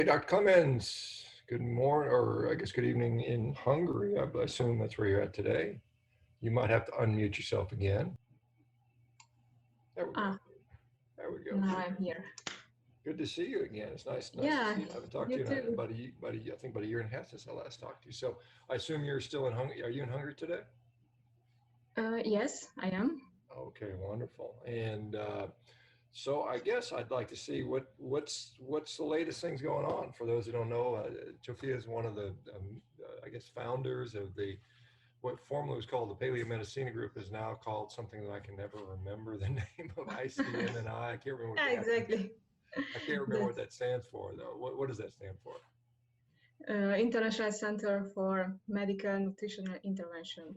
Dr. Clemens, good morning, or I guess good evening in Hungary. I assume that's where you're at today. You might have to unmute yourself again. There we go. Ah, There we go. now I'm here. Good to see you again. It's nice to Yeah, see you. I haven't talked to you you in too. I think about a year and a half since I last talked to you. So I assume you're still in Hungary. Are you in Hungary today? Yes, I am. Okay, wonderful. And so I guess I'd like to see what's the latest things going on. For those who don't know, Zsofia is one of the I guess founders of the what formerly was called the Paleomedicina group is now called something that I can never remember the name of ICMNI. I can't remember what Yeah, the acronym. exactly. I can't remember what That's that stands for though. What does that stand for? International Center for Medical Nutritional Intervention.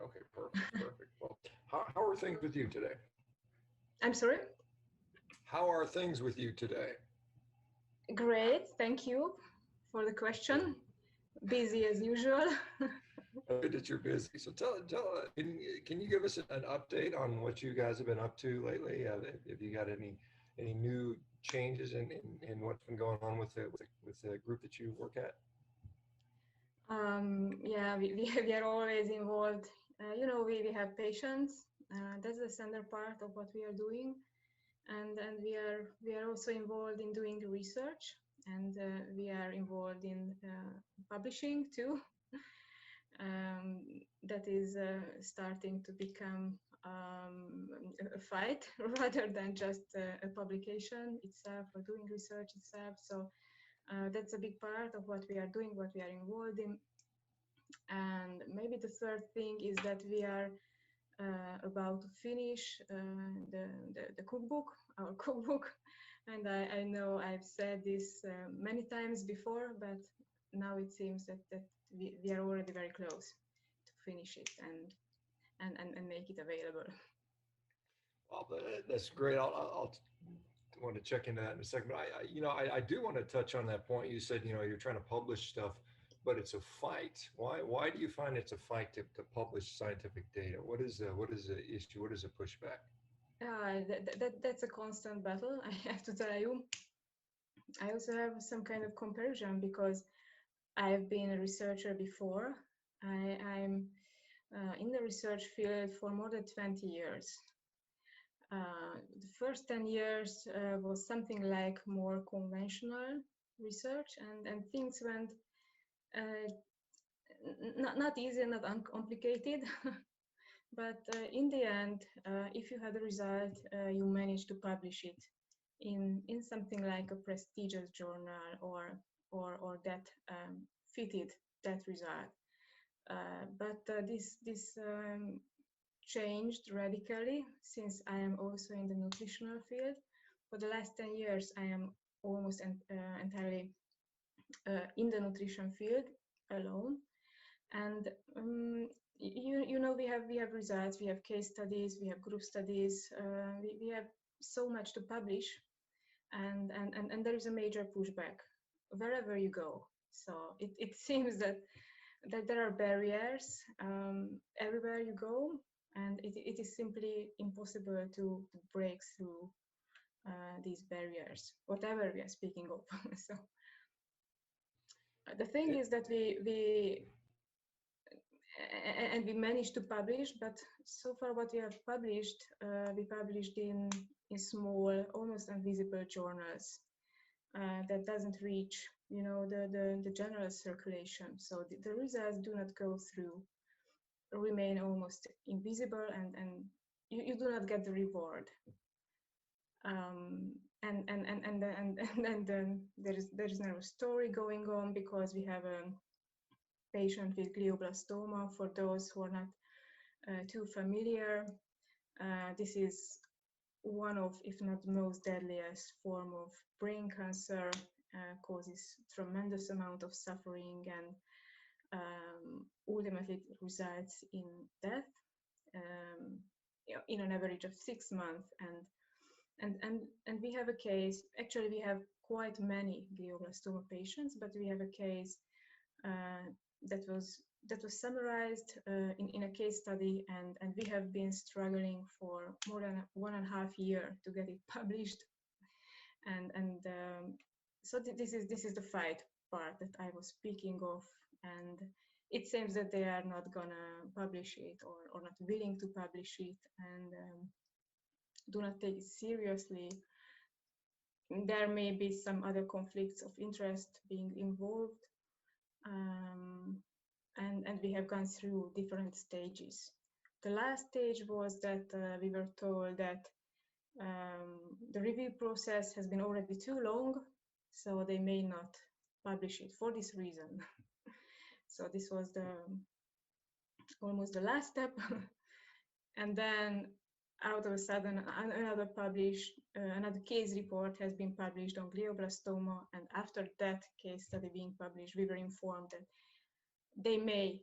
Okay, perfect. Well, how are things with you today? I'm sorry? How are things with you today? Great, thank you for the question. Busy as usual. Good that you're busy. So can you give us an update on what you guys have been up to lately? If you got any new changes in what's been going on with the group that you work at? Yeah, we are always involved. We have patients. That's the center part of what we are doing. And we are also involved in doing research, and we are involved in publishing too. That is starting to become a fight rather than just a publication itself or doing research itself. So that's a big part of what we are doing, what we are involved in. And maybe the third thing is that we are about to finish the cookbook, our cookbook. And I know I've said this many times before, but now it seems that we are already very close to finish it and make it available. Well, that's great. I'll want to check into that in a second. But I do want to touch on that point. You said, you're trying to publish stuff, but it's a fight. Why do you find it's a fight to publish scientific data? What is the issue? What is the pushback? That's a constant battle, I have to tell you. I also have some kind of comparison because I've been a researcher before. I'm in the research field for more than 20 years. The first 10 years was something like more conventional research, and things went not easy and not uncomplicated. But in the end, if you had a result, you managed to publish it in something like a prestigious journal or that fitted that result. But this changed radically since I am also in the nutritional field. For the last 10 years, I am almost entirely in the nutrition field alone. And we have results, we have case studies, we have group studies, we have so much to publish, and there is a major pushback wherever you go. So it seems that there are barriers everywhere you go, and it is simply impossible to break through these barriers, whatever we are speaking of. So the thing is that we managed to publish, but so far what we have published, we published in small, almost invisible journals that doesn't reach, the general circulation. So the results do not go through, remain almost invisible, and you do not get the reward. And then there is now a story going on because we have a patient with glioblastoma. For those who are not too familiar, this is one of, if not the most deadliest form of brain cancer, causes tremendous amount of suffering and ultimately results in death in an average of 6 months. And we have a case, actually we have quite many glioblastoma patients, but we have a case that was summarized in a case study, and we have been struggling for more than 1.5 years to get it published, and so this is the fight part that I was speaking of, and it seems that they are not gonna publish it, or not willing to publish it, and do not take it seriously. There may be some other conflicts of interest being involved, and we have gone through different stages. The last stage was that we were told that the review process has been already too long, so they may not publish it for this reason. So this was almost the last step. And then out of a sudden, another case report has been published on glioblastoma, and after that case study being published, we were informed that they may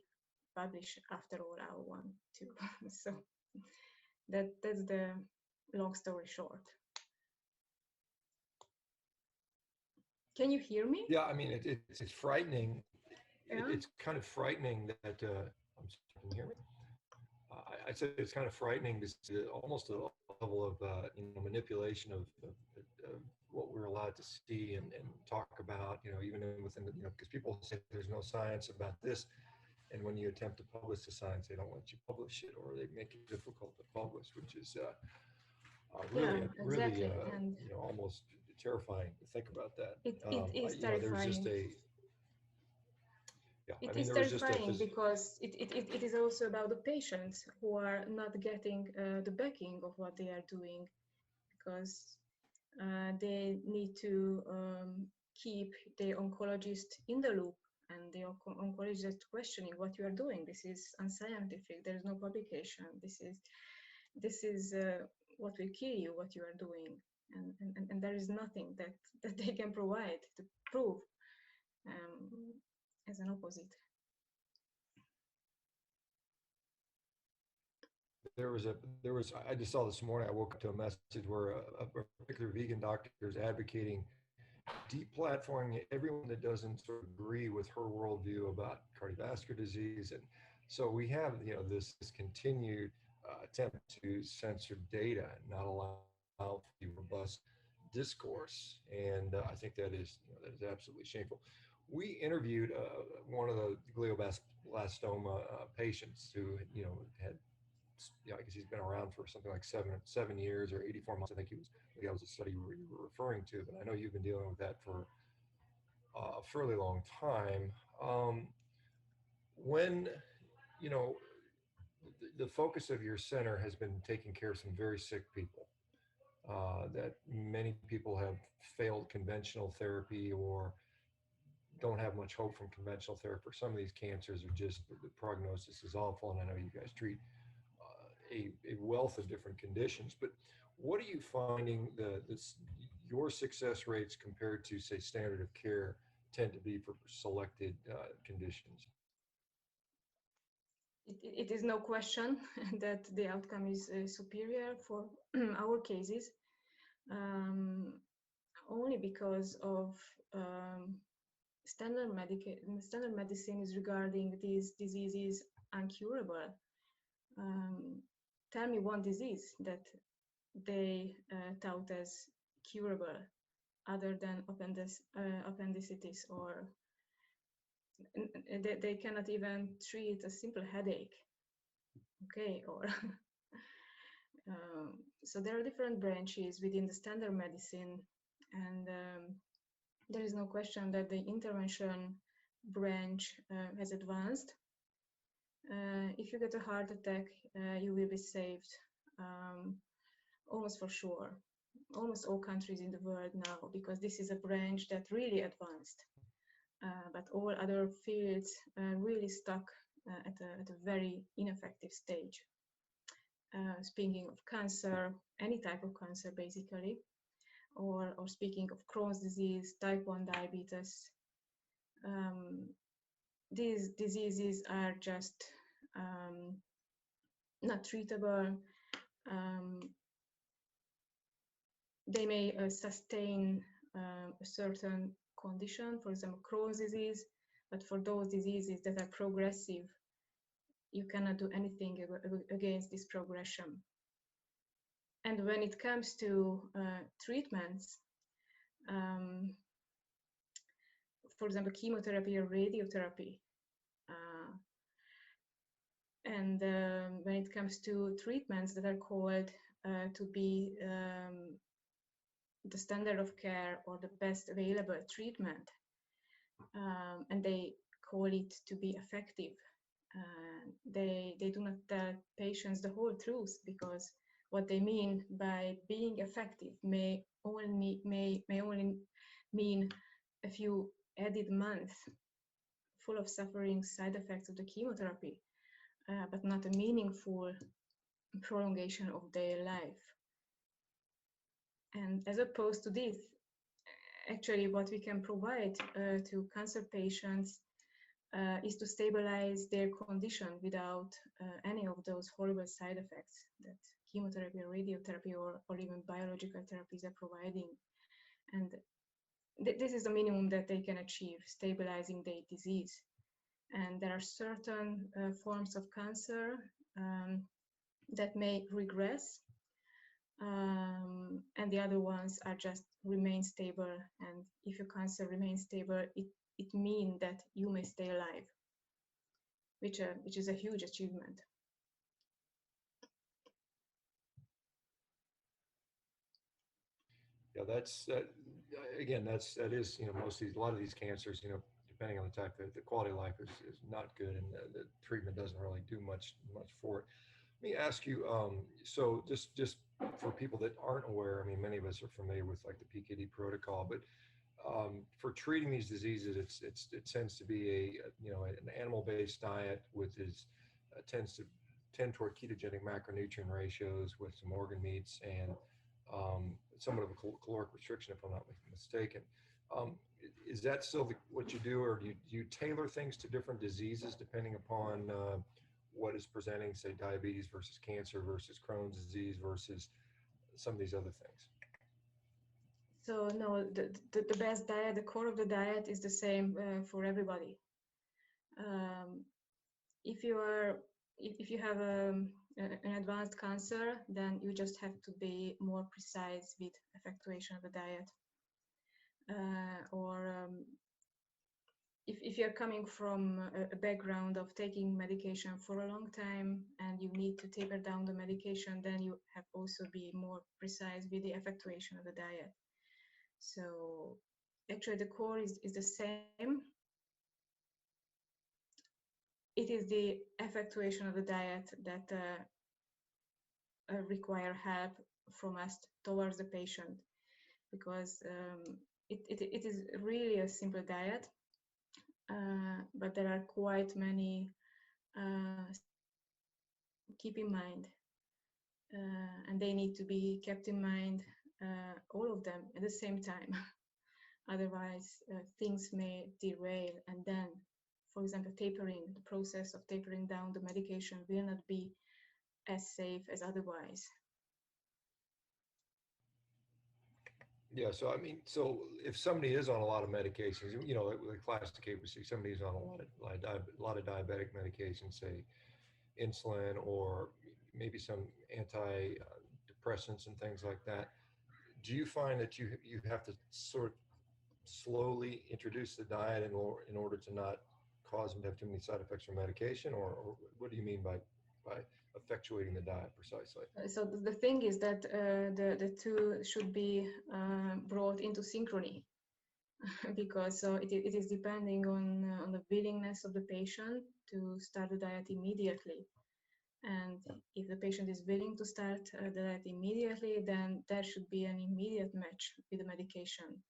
publish after all our one too. So that's the long story short. Can you hear me? Yeah, I mean, it's frightening. Yeah. It's kind of frightening that, I'm sorry, can you hear me? I said it's kind of frightening to see almost a level of manipulation of what we're allowed to see and talk about, even within the, because people say there's no science about this, and when you attempt to publish the science, they don't let you publish it, or they make it difficult to publish, which is really, Yeah, exactly. and almost terrifying to think about that. It is terrifying. There's just a yeah, it is terrifying because it is also about the patients who are not getting the backing of what they are doing, because they need to keep the oncologist in the loop, and the oncologist questioning what you are doing. This is unscientific. There is no publication. This is what will kill you, what you are doing, and there is nothing that they can provide to prove as an opposite. There was I just saw this morning, I woke up to a message where a particular vegan doctor is advocating deplatforming everyone that doesn't sort of agree with her worldview about cardiovascular disease. And so we have this continued attempt to censor data and not allow the robust discourse, and I think that is absolutely shameful. We interviewed one of the glioblastoma patients who had, I guess he's been around for something like seven years or 84 months. I think that was a study you were referring to, but I know you've been dealing with that for a fairly long time. When the focus of your center has been taking care of some very sick people, that many people have failed conventional therapy or don't have much hope from conventional therapy. For some of these cancers are just, the prognosis is awful, and I know you guys treat a wealth of different conditions, but what are you finding your success rates compared to, say, standard of care tend to be for selected conditions? It is no question that the outcome is superior for our cases, only because of standard medicine is regarding these diseases uncurable. Tell me one disease that they tout as curable other than appendicitis, or they cannot even treat a simple headache, okay? Or so there are different branches within the standard medicine, and there is no question that the intervention branch has advanced. If you get a heart attack, you will be saved almost for sure. Almost all countries in the world now, because this is a branch that really advanced. But all other fields really stuck at a very ineffective stage. Speaking of cancer, any type of cancer basically, or speaking of Crohn's disease, type 1 diabetes, these diseases are just not treatable. They may sustain a certain condition, for example, Crohn's disease, but for those diseases that are progressive, you cannot do anything against this progression. And when it comes to treatments, for example, chemotherapy or radiotherapy. And when it comes to treatments that are called to be the standard of care or the best available treatment, and they call it to be effective, they do not tell patients the whole truth, because what they mean by being effective may only mean a few added months full of suffering side effects of the chemotherapy, but not a meaningful prolongation of their life. And as opposed to this, actually what we can provide to cancer patients is to stabilize their condition without any of those horrible side effects that chemotherapy or radiotherapy or even biological therapies are providing. And this is the minimum that they can achieve, stabilizing their disease. And there are certain forms of cancer that may regress, and the other ones are just remain stable. And if your cancer remains stable, it means that you may stay alive, which is a huge achievement. Yeah, again, that is, most of these, a lot of these cancers, depending on the type, the quality of life is not good, and the treatment doesn't really do much for it. Let me ask you, so just for people that aren't aware, I mean, many of us are familiar with like the PKD protocol, but for treating these diseases, it tends to be an animal-based diet tends to tend toward ketogenic macronutrient ratios with some organ meats and somewhat of a caloric restriction, if I'm not mistaken. Is that still what you do, or do you tailor things to different diseases depending upon what is presenting, say diabetes versus cancer versus Crohn's disease versus some of these other things? So no, the best diet, the core of the diet is the same for everybody. If you have an advanced cancer, then you just have to be more precise with effectuation of the diet. If you're coming from a background of taking medication for a long time and you need to taper down the medication, then you have also be more precise with the effectuation of the diet. So actually the core is the same. It is the effectuation of the diet that require help from us towards the patient, because it is really a simple diet, but there are quite many keep in mind, and they need to be kept in mind, all of them at the same time. Otherwise things may derail, and then, for example, tapering, the process of tapering down the medication will not be as safe as otherwise. Yeah, so I mean, so if somebody is on a lot of medications, the classic case we see, somebody is on a lot of diabetic medications, say insulin or maybe some antidepressants and things like that. Do you find that you have to sort of slowly introduce the diet in order to not cause them to have too many side effects from medication, or what do you mean by effectuating the diet precisely? So the thing is that the two should be brought into synchrony, because it is depending on the willingness of the patient to start the diet immediately. And if the patient is willing to start the diet immediately, then there should be an immediate match with the medication.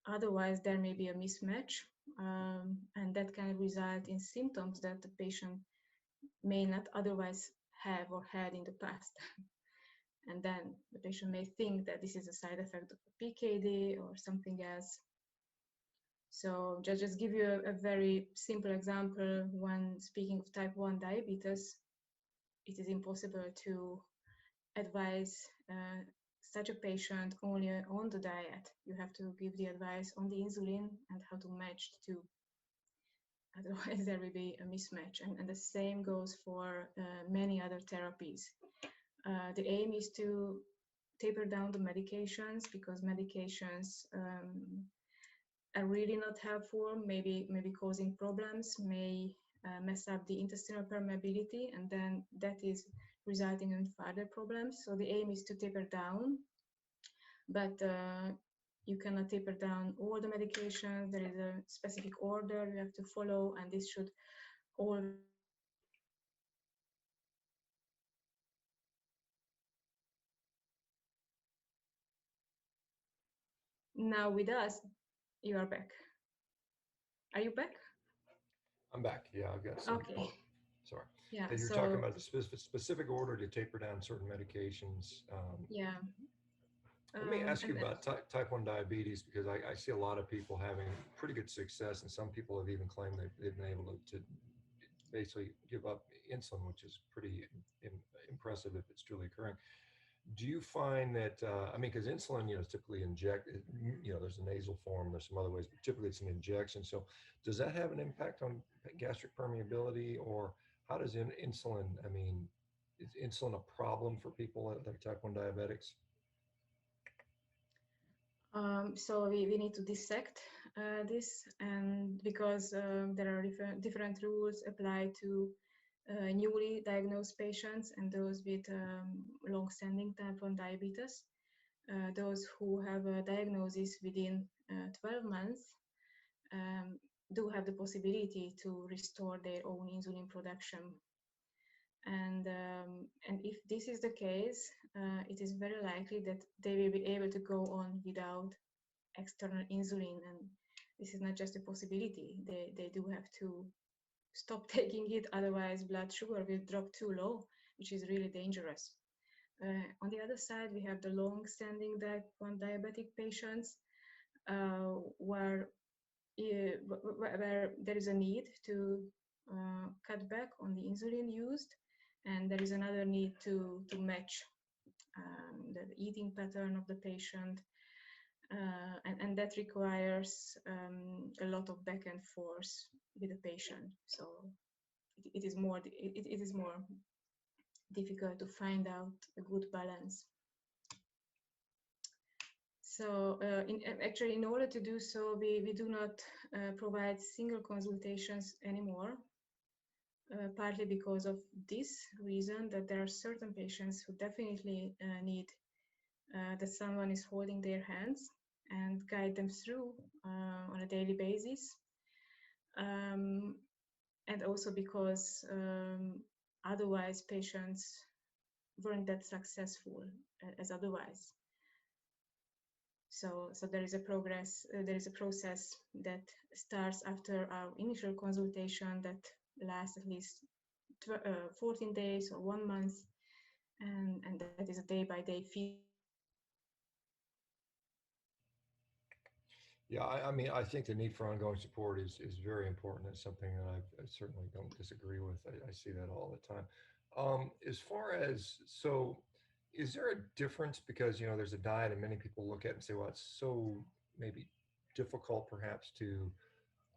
Otherwise, there may be a mismatch, and that can result in symptoms that the patient may not otherwise have or had in the past. And then the patient may think that this is a side effect of PKD or something else. So just give you a very simple example. When speaking of type 1 diabetes, it is impossible to advise such a patient only on the diet. You have to give the advice on the insulin and how to match the two. Otherwise, there will be a mismatch. And the same goes for many other therapies. The aim is to taper down the medications, because medications are really not helpful, maybe causing problems, may mess up the intestinal permeability, and then that is resulting in further problems. So the aim is to taper down, but you cannot taper down all the medications. There is a specific order you have to follow, and this should all. Now with us, you are back. Are you back? I'm back. Yeah, I've got some. Okay. Sorry. Yeah. You're So talking about the specific order to taper down certain medications. yeah. Let me ask you And about type 1 diabetes, because I see a lot of people having pretty good success, and some people have even claimed they've been able to basically give up insulin, which is pretty impressive if it's truly occurring. Do you find that, I mean, because insulin, is typically injected, there's a nasal form, there's some other ways, but typically it's an injection. So does that have an impact on gastric permeability, or how does insulin, I mean, is insulin a problem for people that are type 1 diabetics? so we need to dissect this, and because there are different rules applied to newly diagnosed patients and those with long-standing type 1 diabetes. Those who have a diagnosis within 12 months do have the possibility to restore their own insulin production. And if this is the case, it is very likely that they will be able to go on without external insulin. And this is not just a possibility. They do have to stop taking it, otherwise blood sugar will drop too low, which is really dangerous. On the other side, we have the long-standing type 1 diabetic patients where there is a need to cut back on the insulin used, and there is another need to match the eating pattern of the patient, and that requires a lot of back and forth with the patient. So it is more difficult to find out a good balance. So actually, in order to do so, we do not provide single consultations anymore, partly because of this reason, that there are certain patients who definitely need that someone is holding their hands and guide them through on a daily basis. And also because otherwise patients weren't that successful as otherwise. So there is a process that starts after our initial consultation that lasts at least 14 days or 1 month, and that is a day-by-day feedback. Yeah, I mean, I think the need for ongoing support is very important. It's something that I certainly don't disagree with. I see that all the time. As far as, so is there a difference, because, there's a diet and many people look at it and say, well, it's so maybe difficult perhaps to,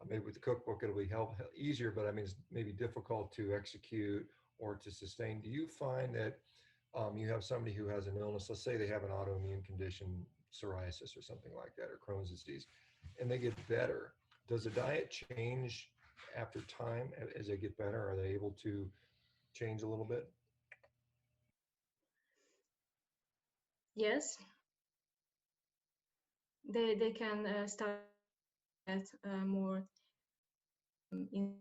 maybe with the cookbook, it'll be easier, but I mean, it's maybe difficult to execute or to sustain. Do you find that you have somebody who has an illness, let's say they have an autoimmune condition, psoriasis or something like that, or Crohn's disease, and they get better? Does the diet change after time as they get better? Are they able to change a little bit? Yes, they can start more in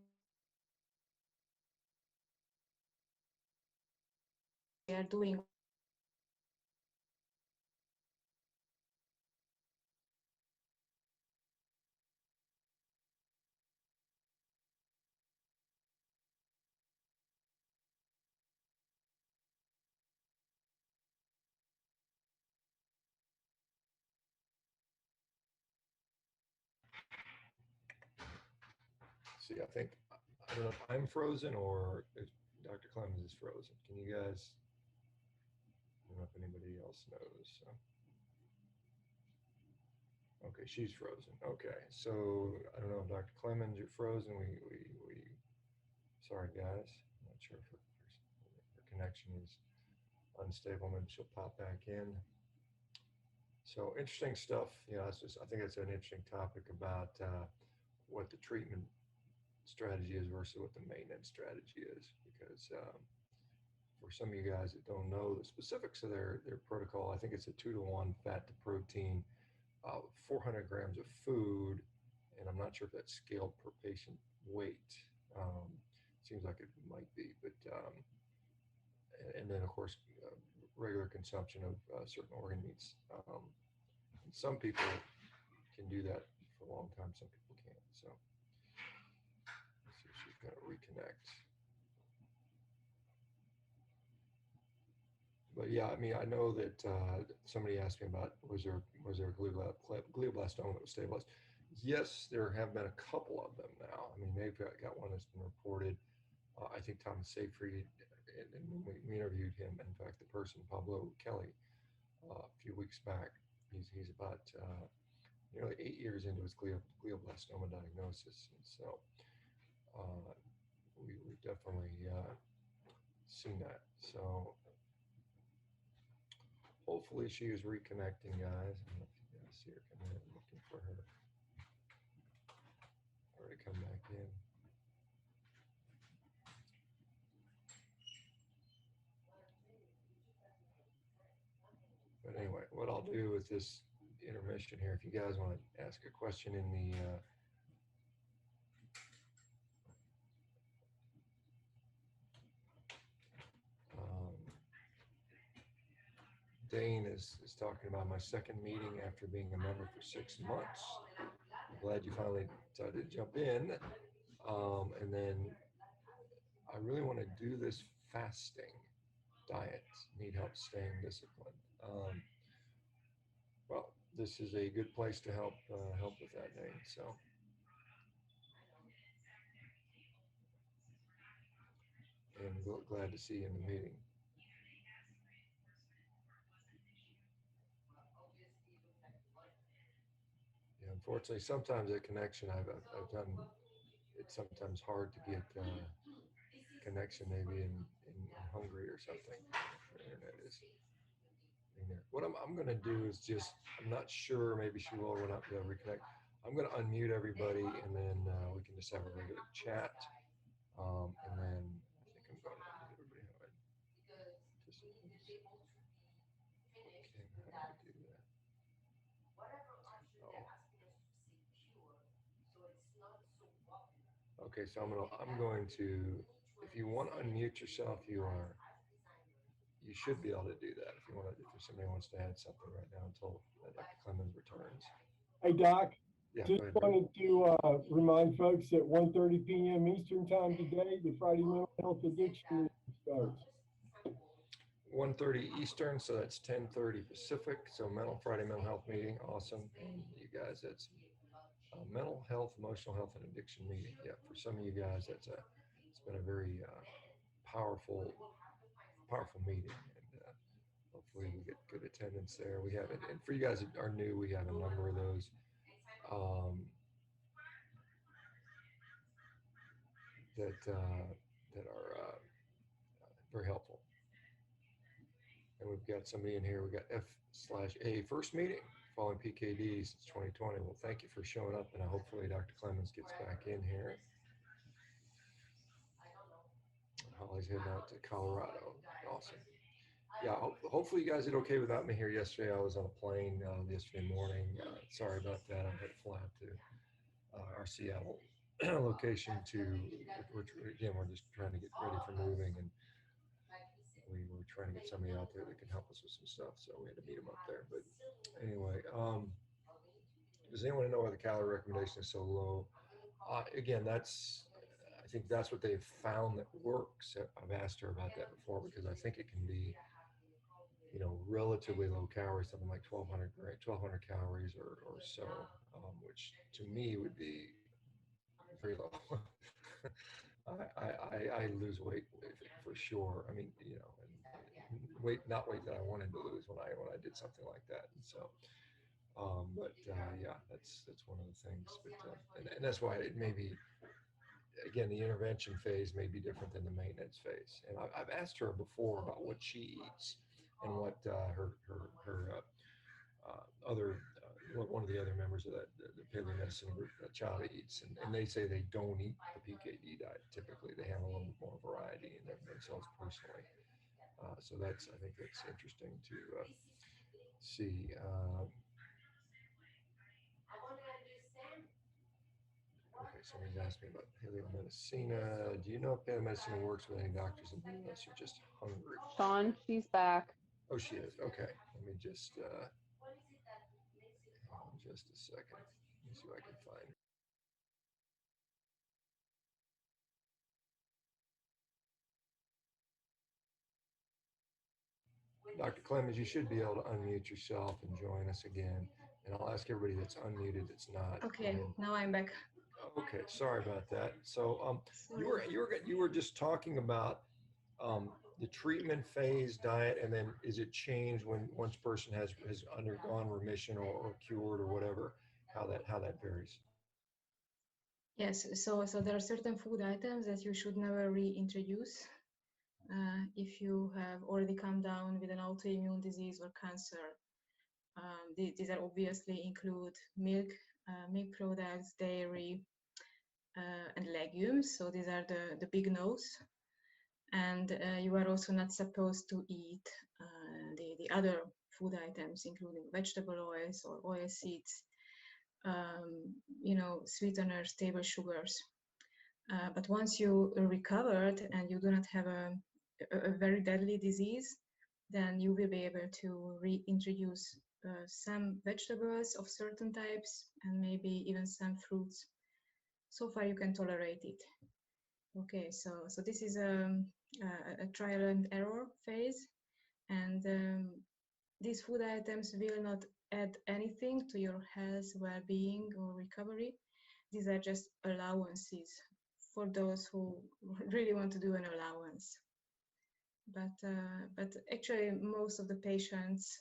they are doing. See, I don't know if I'm frozen or if Dr. Clemens is frozen. Can you guys, I don't know if anybody else knows. So. Okay, she's frozen. Okay, so I don't know if Dr. Clemens, you're frozen. Sorry guys. I'm not sure if her connection is unstable. Maybe she'll pop back in. So interesting stuff. You know, I think it's an interesting topic about what the treatment strategy is versus what the maintenance strategy is, because for some of you guys that don't know the specifics of their protocol, I think it's a 2-to-1 fat to protein, 400 grams of food, and I'm not sure if that's scaled per patient weight. Seems like it might be, but and then of course regular consumption of certain organ meats. Some people can do that for a long time. Some people can't. So let's see if she's going to reconnect. But yeah, I mean, I know that somebody asked me about was there a glioblastoma that was stabilized? Yes, there have been a couple of them now. I mean, they've got one that's been reported. I think Thomas Seyfried, and when we interviewed him, in fact, the person, Pablo Kelly, a few weeks back, he's about nearly 8 years into his glioblastoma diagnosis. And so we've definitely seen that. So hopefully she is reconnecting, guys. I don't know if you guys see her come in. I'm looking for her. Or to come back in. But anyway, what I'll do with this intermission here, if you guys want to ask a question in the Dane is talking about my second meeting after being a member for 6 months. I'm glad you finally decided to jump in. And then I really want to do this fasting diet. Need help staying disciplined. Well, this is a good place to help with that, Dane. So. And glad to see you in the meeting. Yeah, unfortunately, sometimes a connection I've done. It's sometimes hard to get connection, maybe in Hungary or something. The internet is in there. What I'm going to do is just, I'm not sure. Maybe she will run up to reconnect. I'm going to unmute everybody, and then we can just have a regular chat. And then I think I'm going to unmute everybody. Okay, so I'm going to, if you want to unmute yourself, you should be able to do that. If somebody wants to add something right now until Dr. Clemens returns. Hey, Doc. Yeah, just wanted to remind folks that 1:30 p.m. Eastern time today, the Friday Mental Health Addiction starts. 1:30 Eastern, so that's 10:30 Pacific. So Friday mental health meeting, awesome. And you guys, that's mental health, emotional health, and addiction meeting. Yeah, for some of you guys, it's been a very powerful meeting, and hopefully we get good attendance there. We have it, and for you guys that are new, we have a number of those. That are very helpful. And we've got somebody in here. We got F/A first meeting following PKD since 2020. Well, thank you for showing up, and hopefully Dr. Clemens gets back in here. Holly's heading out to Colorado. Awesome. Yeah, hopefully you guys did okay without me here yesterday. I was on a plane yesterday morning. Sorry about that. I had to fly out to our Seattle location we're just trying to get ready for moving, and we were trying to get somebody out there that can help us with some stuff, so we had to meet them up there. But anyway, does anyone know why the calorie recommendation is so low? Again, I think that's what they've found that works. I've asked her about that before, because I think it can be, relatively low calories, something like 1,200 calories or so, which to me would be very low. I lose weight for sure. I mean, not weight that I wanted to lose when I did something like that. And so, yeah, that's one of the things. But and that's why it may be, again, the intervention phase may be different than the maintenance phase. And I've asked her before about what she eats and what her one of the other members of the paleomedicine group, Chava eats, and they say they don't eat the PKD diet. Typically, they have a little more variety in themselves personally. So I think that's interesting to see. Okay, somebody's asked me about Paleomedicina. Do you know if Paleomedicina works with any doctors in the US or just Hungary? Shawn, she's back. Oh, she is. Okay. Let me just, hang on just a second. Let me see what I can find. Dr. Clemens, you should be able to unmute yourself and join us again. And I'll ask everybody that's unmuted that's not. Okay, now I'm back. Okay, sorry about that. So Sorry. you were just talking about the treatment phase diet, and then is it changed when once person has undergone remission or cured or whatever? How that varies? Yes, so there are certain food items that you should never reintroduce if you have already come down with an autoimmune disease or cancer. These are obviously include milk, milk products, dairy, and legumes. So these are the big no's. And you are also not supposed to eat the other food items, including vegetable oils or oil seeds, sweeteners, table sugars. But once you recovered and you do not have a very deadly disease, then you will be able to reintroduce some vegetables of certain types and maybe even some fruits. So far you can tolerate it. Okay, so this is a trial and error phase, and these food items will not add anything to your health, well-being, or recovery. These are just allowances for those who really want to do an allowance. But actually, most of the patients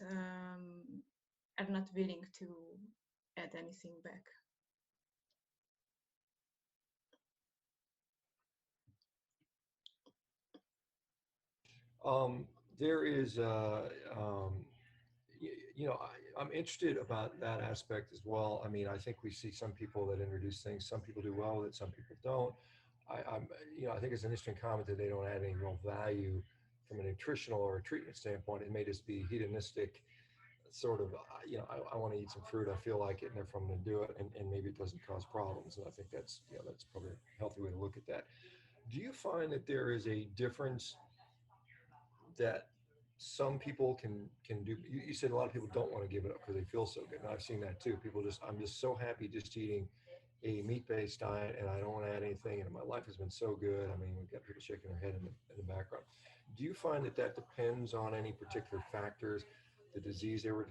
are not willing to add anything back. There is, I'm interested about that aspect as well. I mean, I think we see some people that introduce things. Some people do well with it. Some people don't. I think it's an interesting comment that they don't add any real value from a nutritional or a treatment standpoint. It may just be hedonistic, sort of. I want to eat some fruit. I feel like it, and therefore I'm going to do it. And maybe it doesn't cause problems. And I think that's probably a healthy way to look at that. Do you find that there is a difference that some people can do? You said a lot of people don't want to give it up because they feel so good, and I've seen that too. I'm just so happy just eating a meat-based diet, and I don't want to add anything, and my life has been so good. I mean, we've got people shaking their head in the background. Do you find that depends on any particular factors, the disease they were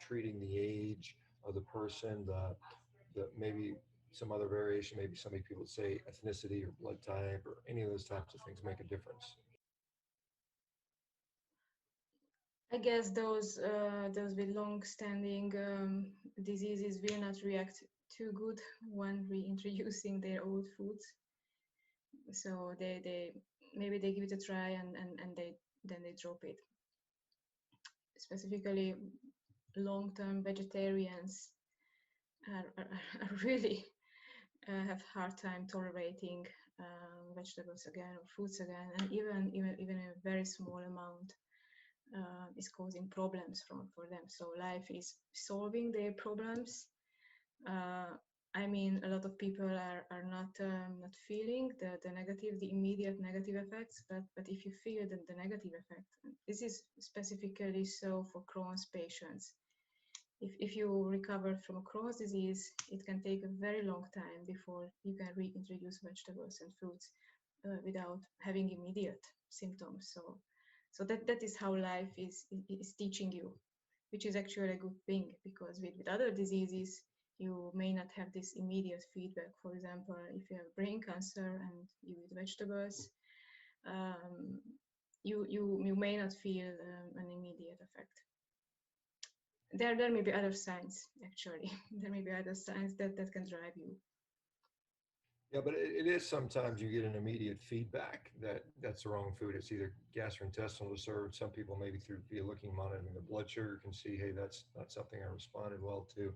treating, the age of the person, the maybe some other variation, maybe some people would say ethnicity or blood type or any of those types of things make a difference? I guess those with long-standing diseases will not react too good when reintroducing their old foods. So they maybe they give it a try and then they drop it. Specifically, long-term vegetarians are really have hard time tolerating vegetables again or fruits again, and even a very small amount is causing problems for them. So life is solving their problems. I mean, a lot of people are not feeling the immediate negative effects, but if you feel the negative effect, this is specifically so for Crohn's patients. If you recover from a Crohn's disease, it can take a very long time before you can reintroduce vegetables and fruits without having immediate symptoms. So that is how life is teaching you, which is actually a good thing, because with other diseases, you may not have this immediate feedback. For example, if you have brain cancer and you eat vegetables, you may not feel an immediate effect. There may be other signs, actually. There may be other signs that can drive you. Yeah, but it is sometimes you get an immediate feedback that that's the wrong food. It's either gastrointestinal disturbance. Some people maybe via looking, monitoring the blood sugar can see, hey, that's not something I responded well to.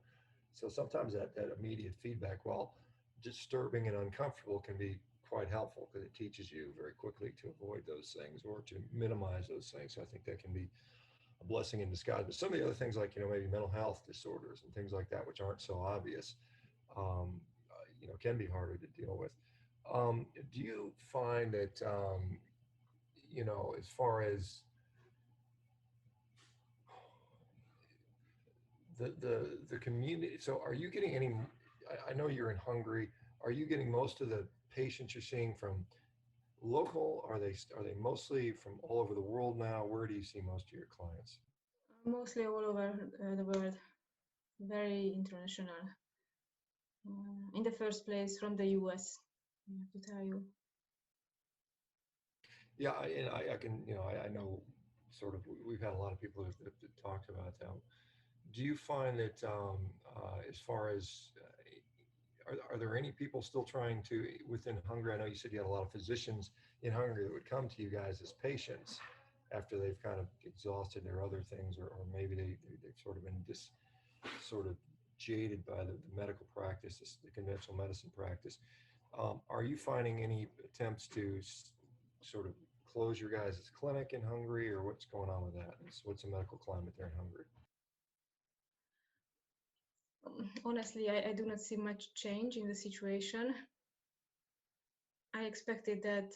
So sometimes that immediate feedback, while disturbing and uncomfortable, can be quite helpful because it teaches you very quickly to avoid those things or to minimize those things. So I think that can be a blessing in disguise. But some of the other things, like, maybe mental health disorders and things like that, which aren't so obvious, can be harder to deal with. Do you find that, as far as the community, so are you getting any, I know you're in Hungary, are you getting most of the patients you're seeing from local? Are they mostly from all over the world now? Where do you see most of your clients? Mostly all over the world, very international. In the first place, from the US, I have to tell you. Yeah, I can, I know sort of, we've had a lot of people that talked about that. Do you find that as far as, are there any people still trying to, within Hungary? I know you said you had a lot of physicians in Hungary that would come to you guys as patients after they've kind of exhausted their other things, or maybe they've sort of been sort of jaded by the medical practice, the conventional medicine practice. Are you finding any attempts to sort of close your guys' clinic in Hungary, or what's going on with that? What's the medical climate there in Hungary? Honestly, I do not see much change in the situation. I expected that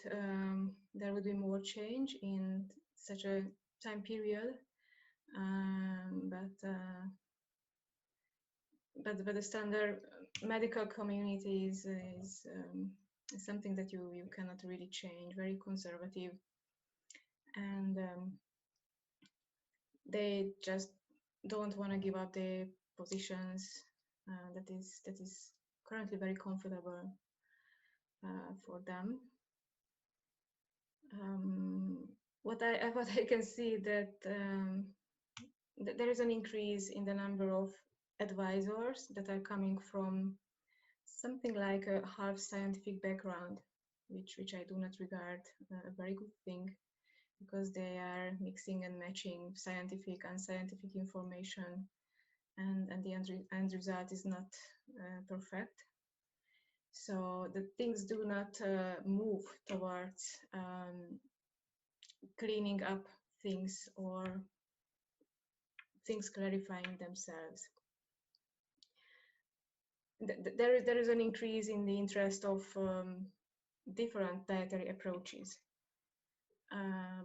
there would be more change in such a time period, but the standard medical community is something that you cannot really change. Very conservative, and they just don't want to give up their positions. That is currently very comfortable for them. What I can see that there is an increase in the number of advisors that are coming from something like a half scientific background, which I do not regard a very good thing, because they are mixing and matching scientific and unscientific information, and the end result is not perfect. So the things do not move towards cleaning up things or things clarifying themselves. There is an increase in the interest of different dietary approaches,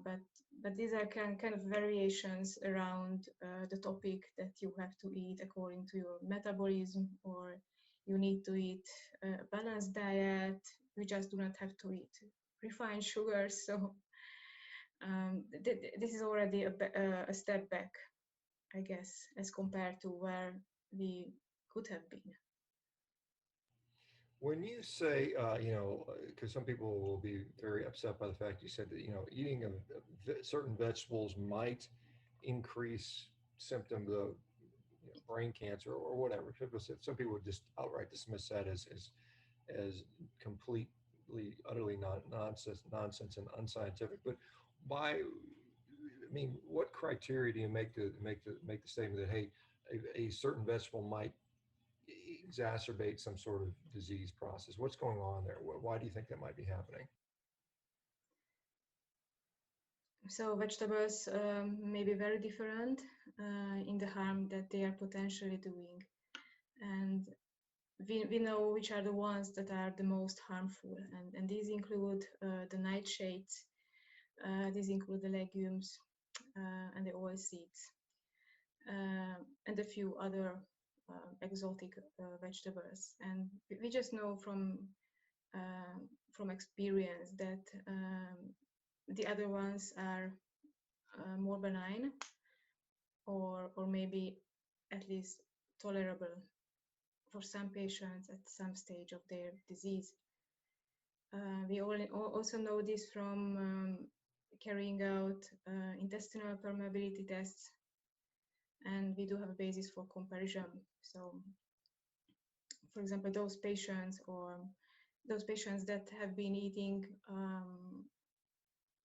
but these are kind of variations around the topic that you have to eat according to your metabolism, or you need to eat a balanced diet. We just do not have to eat refined sugars. So this is already a step back, I guess, as compared to where we could have been. When you say, because some people will be very upset by the fact you said that, eating certain vegetables might increase symptoms of brain cancer or whatever. Some people would just outright dismiss that as completely, utterly nonsense and unscientific. But what criteria do you make the statement that, hey, a certain vegetable might exacerbate some sort of disease process? What's going on there? Why do you think that might be happening? So vegetables may be very different in the harm that they are potentially doing, and we know which are the ones that are the most harmful, and these include the nightshades, these include the legumes and the oil seeds, and a few other exotic vegetables. And we just know from experience that the other ones are more benign, or maybe at least tolerable for some patients at some stage of their disease. We also know this from carrying out intestinal permeability tests, and we do have a basis for comparison. So, for example, those patients that have been eating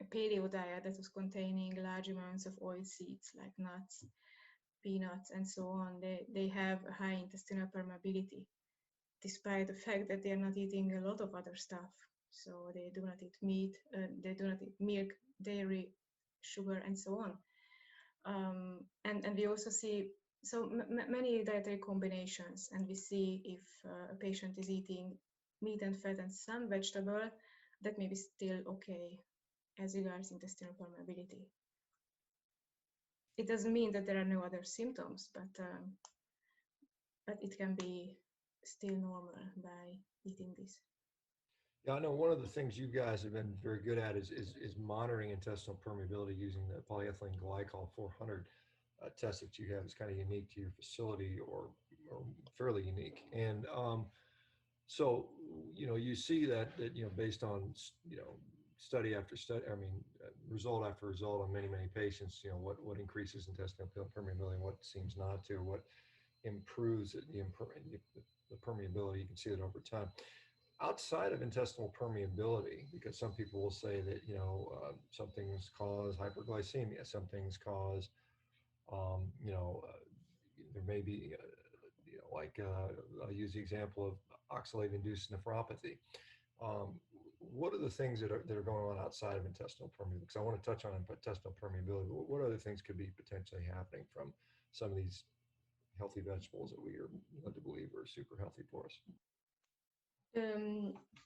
a paleo diet that was containing large amounts of oil seeds like nuts, peanuts and so on, they have a high intestinal permeability, despite the fact that they are not eating a lot of other stuff. So they do not eat meat, they do not eat milk, dairy, sugar, and so on. And we also see so many dietary combinations, and we see if a patient is eating meat and fat and some vegetable, that may be still okay as regards intestinal permeability. It doesn't mean that there are no other symptoms, but it can be still normal by eating this. Yeah, I know one of the things you guys have been very good at is monitoring intestinal permeability using the polyethylene glycol 400 test that you have. Is kind of unique to your facility, or fairly unique. And so, you see that based on, study after study, result after result on many patients, what increases intestinal permeability and what seems not to, what improves the permeability. You can see that over time. Outside of intestinal permeability, because some people will say that, some things cause hyperglycemia, some things cause, there may be, I'll use the example of oxalate-induced nephropathy. What are the things that are going on outside of intestinal permeability? Because I want to touch on intestinal permeability. What other things could be potentially happening from some of these healthy vegetables that we are led to believe are super healthy for us?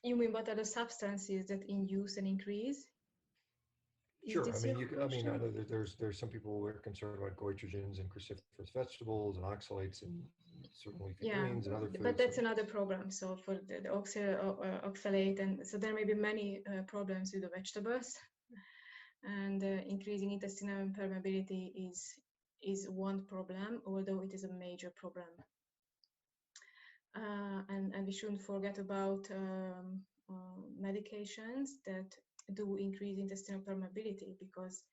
You mean what are the substances that induce an increase? Sure. I know that there's some people who are concerned about goitrogens and cruciferous vegetables and oxalates and certain leafy greens and other foods. But that's another problem. So for the oxalate, and so there may be many problems with the vegetables, and increasing intestinal permeability is one problem, although it is a major problem. And we shouldn't forget about medications that do increase intestinal permeability, because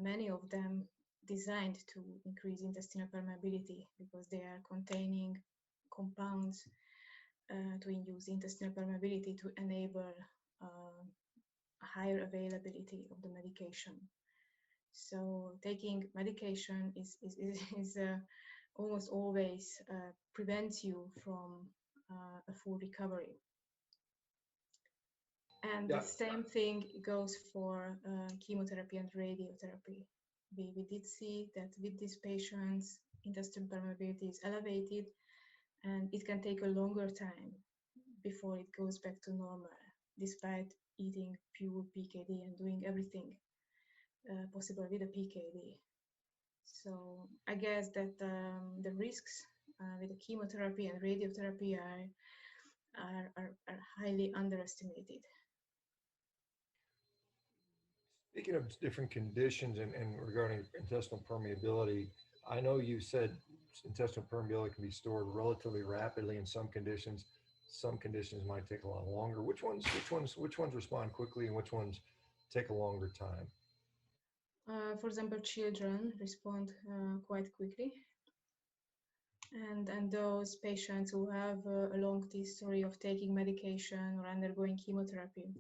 many of them designed to increase intestinal permeability because they are containing compounds to induce intestinal permeability to enable higher availability of the medication. So taking medication is almost always prevents you from a full recovery. And the same thing goes for chemotherapy and radiotherapy. We did see that with these patients, intestinal permeability is elevated, and it can take a longer time before it goes back to normal, despite eating pure PKD and doing everything possible with a PKD. So I guess that the risks with the chemotherapy and radiotherapy are highly underestimated. Speaking of different conditions and regarding intestinal permeability, I know you said intestinal permeability can be stored relatively rapidly in some conditions. Some conditions might take a lot longer. Which ones respond quickly and which ones take a longer time? For example, children respond quite quickly, and those patients who have a long history of taking medication or undergoing chemotherapy,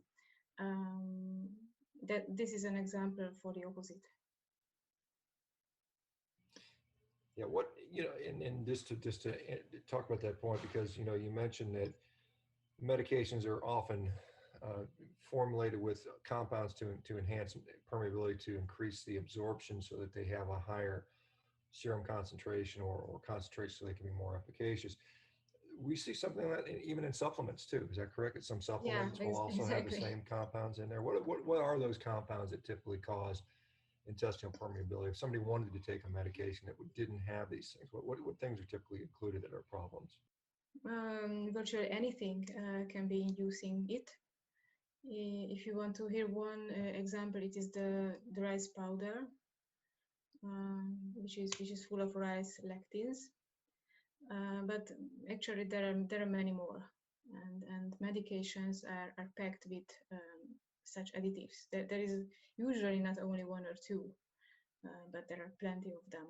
that this is an example for the opposite. Yeah, and just to talk about that point, because you mentioned that medications are often formulated with compounds to enhance permeability, to increase the absorption so that they have a higher serum concentration or concentration so they can be more efficacious. We see something like that even in supplements too. Is that correct? That some supplements will also have the same compounds in there. What are those compounds that typically cause intestinal permeability? If somebody wanted to take a medication that didn't have these things, what things are typically included that are problems? Virtually anything can be inducing it. If you want to hear one example, it is the rice powder, which is full of rice lectins. But actually, there are many more, and medications are packed with such additives. There is usually not only one or two, but there are plenty of them.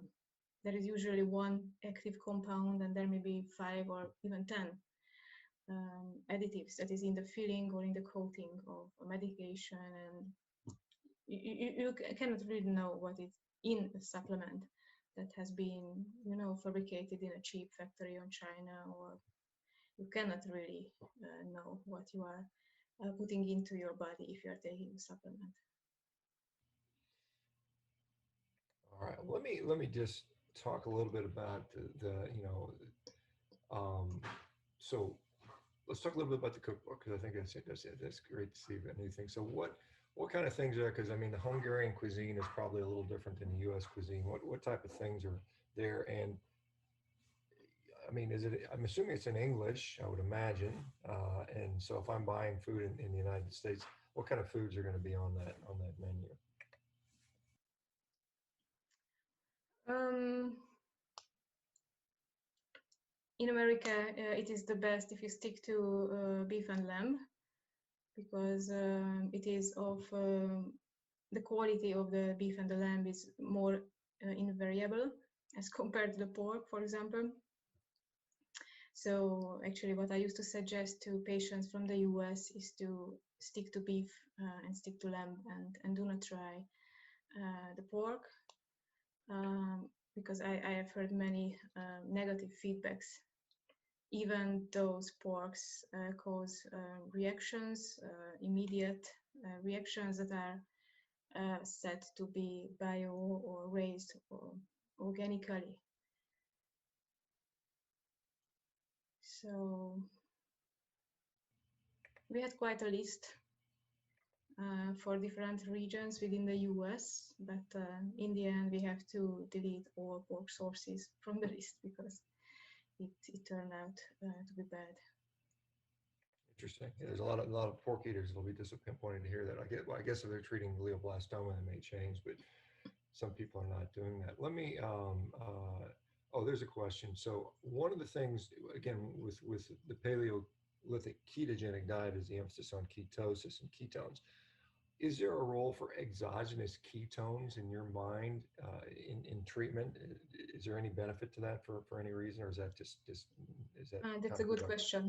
There is usually one active compound, and there may be 5 or even 10 additives that is in the filling or in the coating of a medication, and you cannot really know what is in a supplement that has been, fabricated in a cheap factory in China, or you cannot really know what you are putting into your body if you are taking a supplement. All right, let me just talk a little bit about so let's talk a little bit about the cookbook, because I think that's great to see a new thing. So what kind of things are, because I mean the Hungarian cuisine is probably a little different than the U.S. cuisine. What type of things are there? And I mean, I'm assuming it's in English, I would imagine. And so if I'm buying food in the United States, what kind of foods are going to be on that menu? In America, it is the best if you stick to beef and lamb, because it is of the quality of the beef and the lamb is more invariable as compared to the pork, for example. So actually what I used to suggest to patients from the US is to stick to beef and stick to lamb, and do not try the pork, because I have heard many negative feedbacks. Even those porks cause reactions, immediate reactions that are said to be bio or raised or organically. So we had quite a list for different regions within the US, but in the end we have to delete all pork sources from the list because it turned out to be bad. Interesting. Yeah, there's a lot of pork eaters will be disappointed to hear that. I guess if they're treating glioblastoma, it may change, but some people are not doing that. Let me. Oh, there's a question. So one of the things, again, with the paleolithic ketogenic diet is the emphasis on ketosis and ketones. Is there a role for exogenous ketones in your mind in treatment? Is there any benefit to that for any reason, or is that just is that? That's a good question.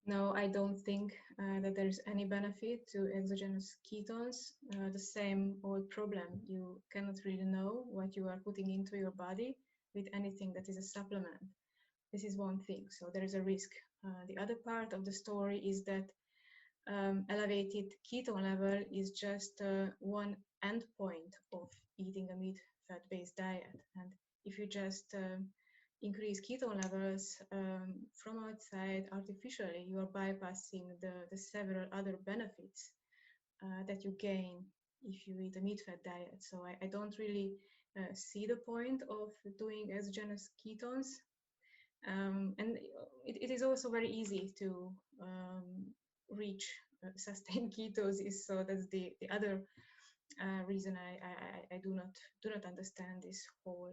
No, I don't think that there's any benefit to exogenous ketones. The same old problem. You cannot really know what you are putting into your body with anything that is a supplement. This is one thing. So there is a risk. The other part of the story is that elevated ketone level is just one endpoint of eating a meat fat-based diet. And if you just increase ketone levels from outside artificially, you are bypassing the several other benefits that you gain if you eat a meat fat diet. So I don't really see the point of doing exogenous ketones. And it is also very easy to reach sustained ketosis. So that's the other reason I do not understand this whole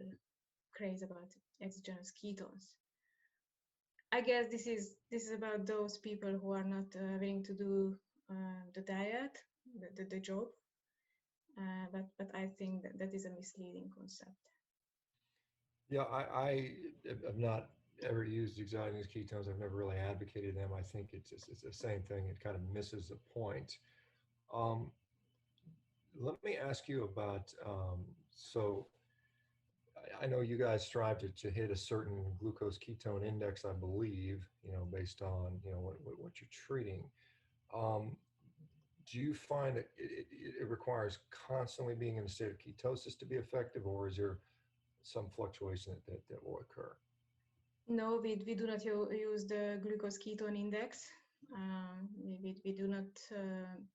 craze about exogenous ketones. I guess this is about those people who are not willing to do the diet, the job. But I think that is a misleading concept. Yeah, I have not ever used exogenous ketones. I've never really advocated them. I think it's the same thing. It kind of misses the point. Let me ask you about, so I know you guys strive to hit a certain glucose ketone index, I believe, based on, what you're treating. Do you find that it requires constantly being in a state of ketosis to be effective, or is there some fluctuation that will occur? No, we do not use the glucose ketone index. We do not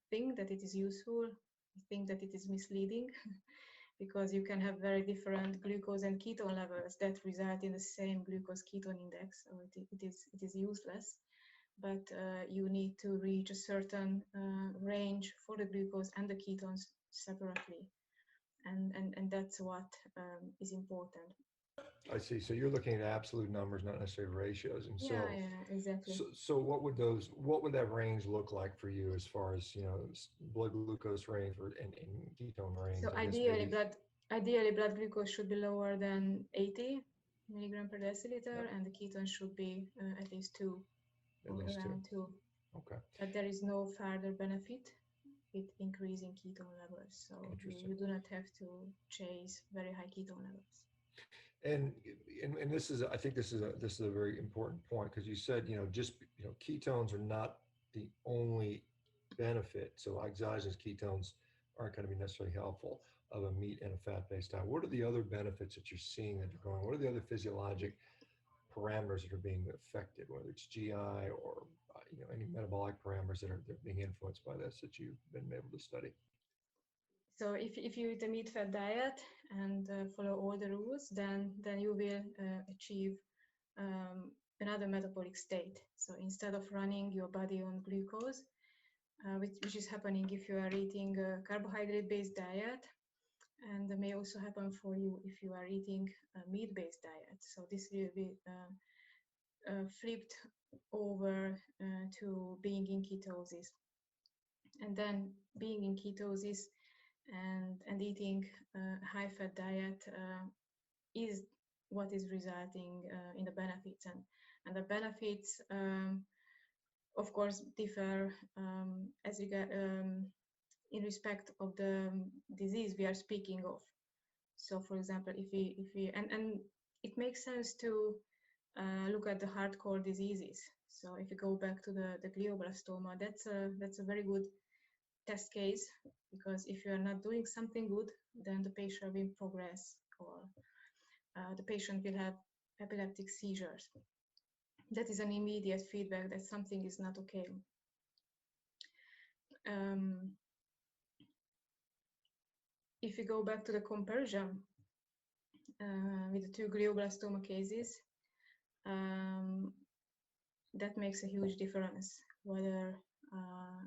think that it is useful. We think that it is misleading because you can have very different glucose and ketone levels that result in the same glucose ketone index. So it is useless. But you need to reach a certain range for the glucose and the ketones separately. And that's what is important. I see. So you're looking at absolute numbers, not necessarily ratios. And so, yeah, exactly. So what would that range look like for you as far as, blood glucose range and ketone range? So ideally blood glucose should be lower than 80 milligram per deciliter, and the ketone should be at least 2 or around 2. Okay. But there is no further benefit with increasing ketone levels. So you do not have to chase very high ketone levels. And this is, I think this is a very important point, because you said, just, ketones are not the only benefit. So exogenous ketones aren't going to be necessarily helpful of a meat and a fat-based diet. What are the other benefits that you're seeing that are going? What are the other physiologic parameters that are being affected, whether it's GI or any metabolic parameters that are being influenced by this that you've been able to study? So if you eat a meat-fat diet and follow all the rules, then you will achieve another metabolic state. So instead of running your body on glucose, which is happening if you are eating a carbohydrate-based diet, and it may also happen for you if you are eating a meat-based diet. So this will be flipped over to being in ketosis. And then being in ketosis and eating a high-fat diet is what is resulting in the benefits. And the benefits, of course, differ as regard in respect of the disease we are speaking of. So, for example, if we and it makes sense to look at the hardcore diseases. So, if you go back to the glioblastoma, that's a very good test case, because if you are not doing something good, then the patient will progress, or the patient will have epileptic seizures. That is an immediate feedback that something is not okay. If you go back to the comparison with the two glioblastoma cases, that makes a huge difference, whether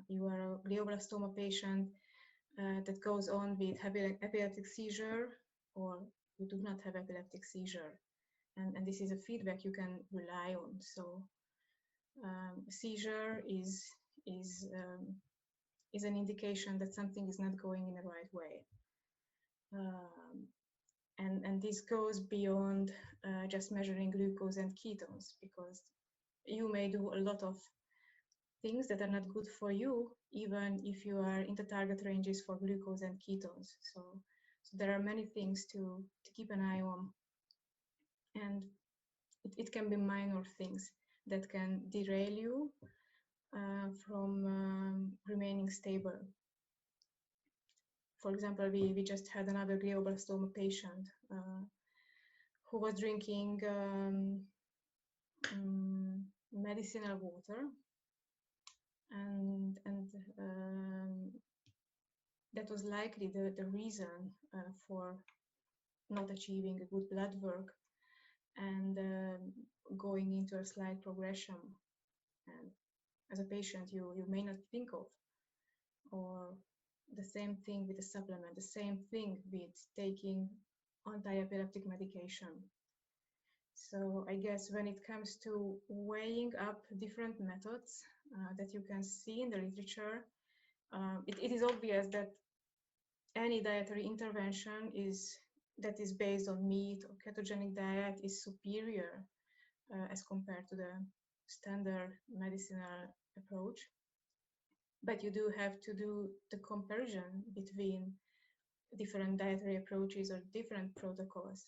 you are a glioblastoma patient that goes on with epileptic seizure, or you do not have epileptic seizure. And this is a feedback you can rely on. So seizure is an indication that something is not going in the right way. And this goes beyond just measuring glucose and ketones, because you may do a lot of things that are not good for you, even if you are in the target ranges for glucose and ketones. So there are many things to keep an eye on. And it can be minor things that can derail you from remaining stable. For example, we just had another glioblastoma patient who was drinking medicinal water, and that was likely the reason for not achieving a good blood work and going into a slight progression. And as a patient, you may not think of. Or the same thing with the supplement, the same thing with taking anti-epileptic medication. So I guess when it comes to weighing up different methods that you can see in the literature, it is obvious that any dietary intervention that is based on meat or ketogenic diet is superior as compared to the standard medicinal approach. But you do have to do the comparison between different dietary approaches or different protocols.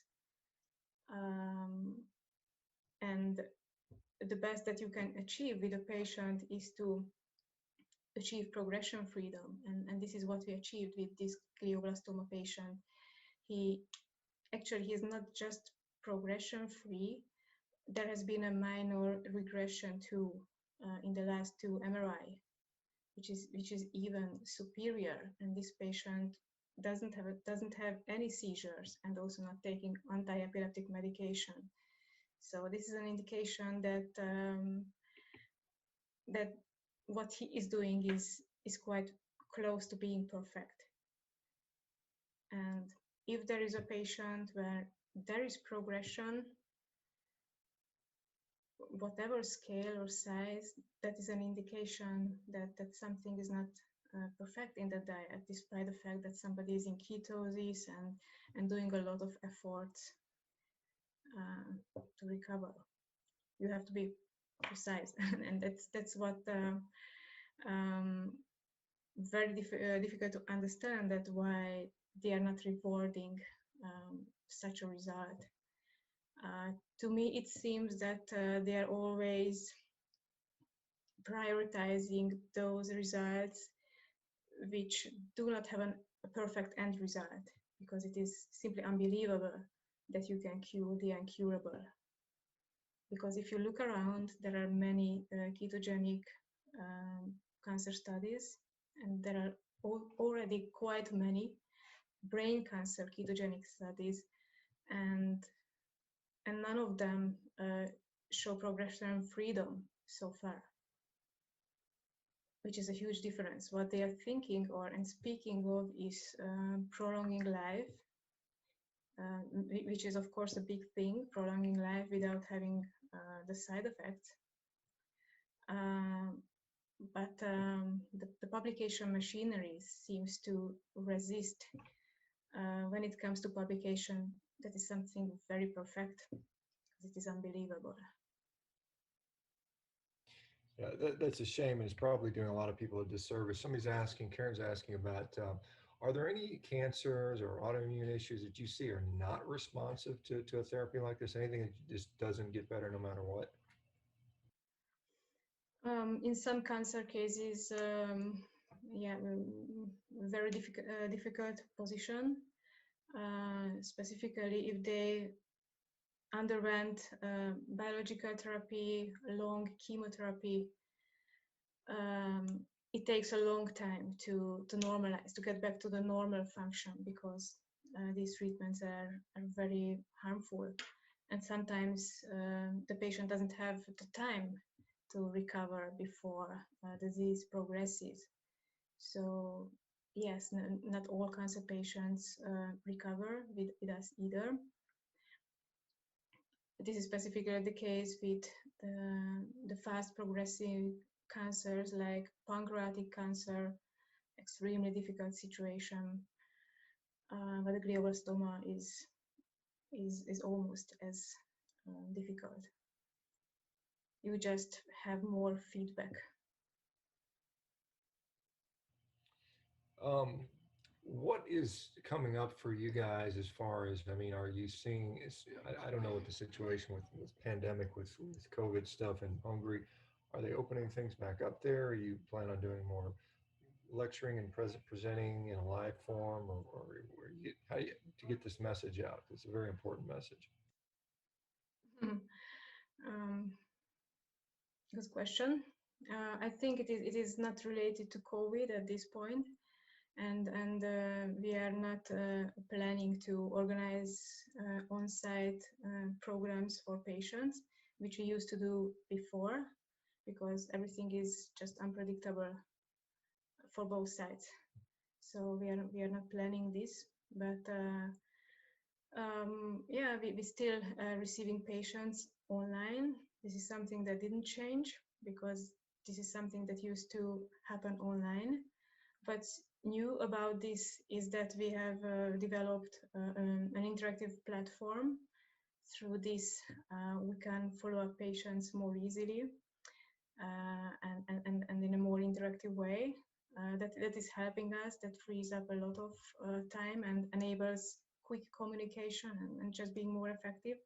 And the best that you can achieve with a patient is to achieve progression freedom. And this is what we achieved with this glioblastoma patient. He is not just progression free. There has been a minor regression too in the last 2 MRI, which is even superior. And this patient doesn't have any seizures and also not taking anti-epileptic medication. So this is an indication that that what he is doing is quite close to being perfect. And if there is a patient where there is progression, whatever scale or size, that is an indication that something is not perfect in the diet, despite the fact that somebody is in ketosis and doing a lot of efforts to recover. You have to be precise, and that's what very difficult to understand, that why they are not rewarding such a result. To me, it seems that they are always prioritizing those results which do not have a perfect end result, because it is simply unbelievable that you can cure the incurable. Because if you look around, there are many ketogenic cancer studies, and there are already quite many brain cancer ketogenic studies, and none of them show progression freedom so far, which is a huge difference. What they are thinking and speaking of is prolonging life, which is of course a big thing, prolonging life without having the side effects. But the publication machinery seems to resist when it comes to publication. That is something very perfect. It is unbelievable. Yeah, that's a shame, and it's probably doing a lot of people a disservice. Somebody's asking, Karen's asking about, are there any cancers or autoimmune issues that you see are not responsive to a therapy like this? Anything that just doesn't get better no matter what? In some cancer cases, yeah, very difficult position, specifically if they underwent biological therapy, long chemotherapy. It takes a long time to normalize, to get back to the normal function, because these treatments are very harmful. And sometimes the patient doesn't have the time to recover before disease progresses. So yes, not all cancer patients recover with us either. This is specifically the case with the fast progressing cancers like pancreatic cancer, extremely difficult situation. But the glioblastoma is almost as difficult. You just have more feedback. What is coming up for you guys as far as, I mean, are you seeing, I don't know what the situation with pandemic, with COVID stuff in Hungary, are they opening things back up there? Are you plan on doing more lecturing and presenting in a live form, or how do you, to get this message out? It's a very important message. Good question. I think it is not related to COVID at this point. And we are not planning to organize on-site programs for patients, which we used to do before, because everything is just unpredictable for both sides. So we are not planning this, but yeah, we still receiving patients online. This is something that didn't change, because this is something that used to happen online. What's new about this is that we have developed an interactive platform. Through this, we can follow up patients more easily and in a more interactive way. That is helping us, that frees up a lot of time and enables quick communication and just being more effective.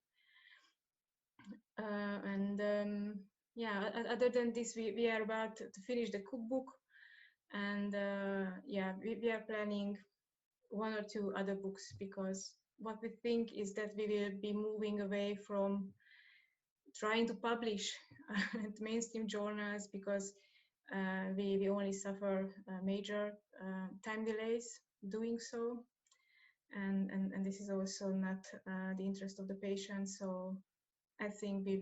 Yeah, other than this, we are about to finish the cookbook. And yeah, we are planning 1 or 2 other books, because what we think is that we will be moving away from trying to publish at mainstream journals, because we only suffer major time delays doing so. And this is also not the interest of the patient. So I think we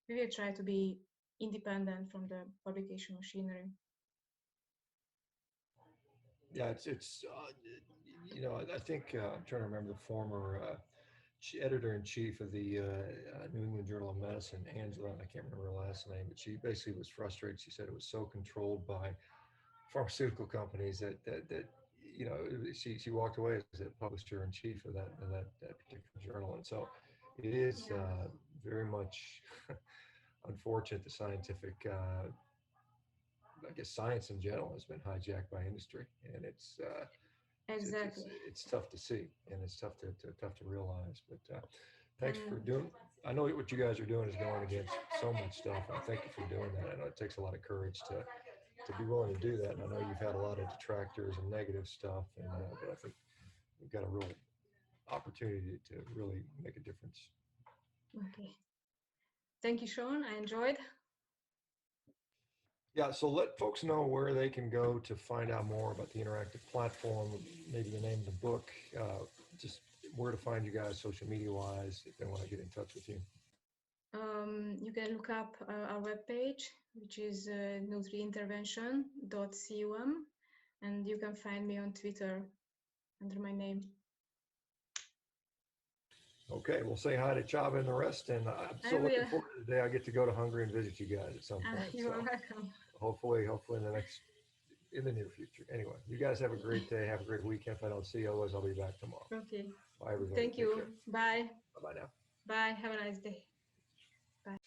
will try to be independent from the publication machinery. Yeah, it's you know, I think I'm trying to remember the former editor-in-chief of the New England Journal of Medicine, Angela, and I can't remember her last name, but she basically was frustrated. She said it was so controlled by pharmaceutical companies that you know, she walked away as the publisher-in-chief of that particular journal. And so it is very much unfortunate the scientific I guess science in general has been hijacked by industry, and it's Exactly. It's tough to see, and it's tough to realize. But thanks for And doing. I know what you guys are doing is going against so much stuff, and thank you for doing that. I know it takes a lot of courage to be willing to do that. And I know you've had a lot of detractors and negative stuff, and but I think we've got a real opportunity to really make a difference. okay. Thank you, Shawn. I enjoyed. Yeah, so let folks know where they can go to find out more about the interactive platform, maybe the name of the book, just where to find you guys social media wise if they want to get in touch with you. You can look up our webpage, which is nutriintervention.com, and you can find me on Twitter under my name. Okay, we'll say hi to Chava and the rest, and I'm so looking forward to the day I get to go to Hungary and visit you guys at some point. You are welcome. Hopefully in the near future. Anyway, you guys have a great day. Have a great weekend. If I don't see you, otherwise I'll be back tomorrow. Okay. Bye, everybody. Thank you. Bye. Bye now. Bye. Have a nice day. Bye.